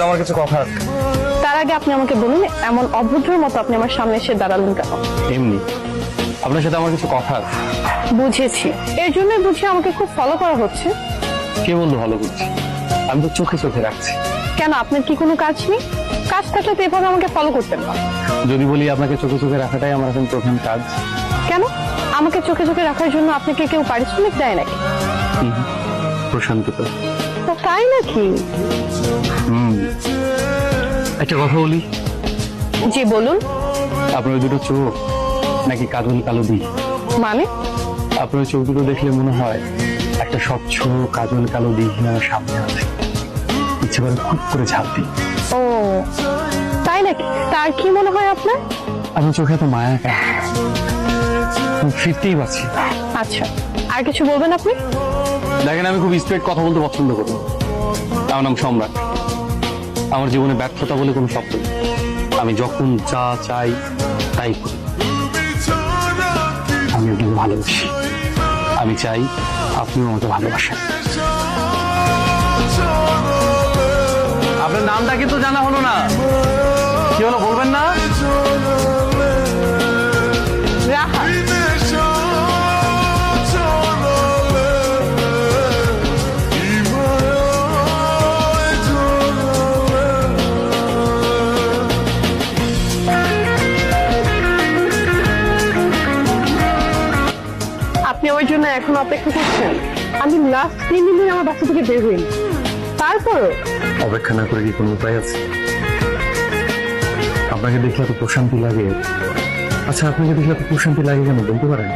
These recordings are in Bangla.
সাথে আমার কিছু কথা আছে। তার আগে আপনি আমাকে বলুন, এমন অভদ্রের মতো আপনি আমার সামনে এসে দাঁড়ালেন কেন? এমনি আপনার সাথে আমার কিছু কথা আছে। বুঝেছি, এর জন্যই বুঝি আমাকে খুব ফলো করা হচ্ছে। কে বললো ভালো করছি? আমি তো চোখে চোখে রাখছি। কেন, আপনার কি কোনো কাজ নেই? কাজ থাকলে তো এভাবে আমাকে ফলো করতেন না। যদি বলি আপনাকে চোখে চোখে রাখাটাই আমার এখন প্রধান কাজ। কেন, আমাকে চোখে চোখে রাখার জন্য আপনাকে কেউ পারিশ্রমিক দেয় নাকি? প্রশান্তি তো। তা তাই নাকি? একটা কথা বলি। জি বলুন। আপনার ওই দুটো চোখ নাকি কাজল কালো দিই? মানে? আপনার চোখ দুটো দেখলে মনে হয় একটা স্বচ্ছ কাজল কালো দিই আমার সামনে আছে, ইচ্ছে করে খুব করে ঝাঁপ দিই। ও তাই নাকি? তার কি মনে হয় আপনার? আপনার চোখে তো মায়া কেন? আমি ফিরতেই পারছি। আচ্ছা, আর কিছু বলবেন আপনি? দেখেন, আমি খুব স্ট্রেট কথা বলতে পছন্দ করি। আমার নাম সম্রাট। আমার জীবনে ব্যর্থতা বলে কোনো শব্দ নেই। আমি যখন যা চাই তাই করি। আমি আপনাকে ভালোবাসি। আমি চাই আপনিও আমাকে ভালোবাসেন। আপনার নামটা কিন্তু জানা হলো না। কি হলো বলবেন না? রাহা। আপনি ওই জন্য এখন অপেক্ষা করছেন? আমি লাস্ট 3 দিন ধরে আমার বাসা থেকে বের হইনি, তারপরও অপেক্ষা না করে কি কোনো উপায় আছে? আপনাকে দেখলে তো প্রশান্তি লাগে। আচ্ছা, আপনাকে দেখলে তো প্রশান্তি লাগে কেন বলতে পারেন?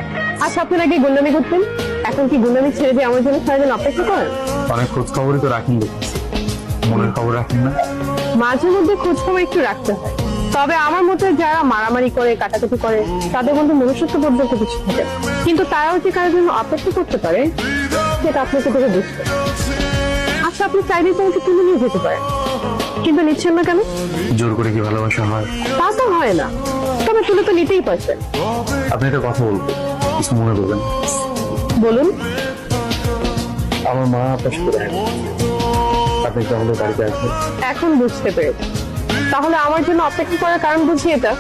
আচ্ছা, আপনি আগে গুন্ডামি করতেন, এখন কি গুন্ডামি ছেড়ে দিয়ে আমার জন্য সারাদিন অপেক্ষা করেন? অনেক খোঁজ খবরই তো রাখেন, মনের খবর রাখেন না? মাঝে মধ্যে খোঁজ খবর একটু রাখতে হয়, তবে আমার মতে যারা মারামারি করে কাটাকাটি করে তাদের মধ্যে মনুষ্যত্ব পর্যন্ত কিছু থাকে না। কিন্তু তারাও যে কারোর জন্য অপেক্ষা করতে পারে সেটা আপনাকে দেখে বুঝতে। আচ্ছা, আপনি চাইলে তো আমাকে তুলে নিয়ে যেতে পারেন, কিন্তু নিচ্ছেন না কেন? জোর করে কি ভালোবাসা হয়? তা তো হয় না, তবে তুলে তো নিতেই পারছেন। আপনি একটা কথা বলবো, কিছু মনে করবেন? বলুন। আমার মা আপনার সাথে দেখা করছে। আপনি তাহলে বাড়িতে আসবেন? এখন বুঝতে পেরেছি, তাহলে আমার জন্য অপেক্ষা করার কারণ বুঝি এটা?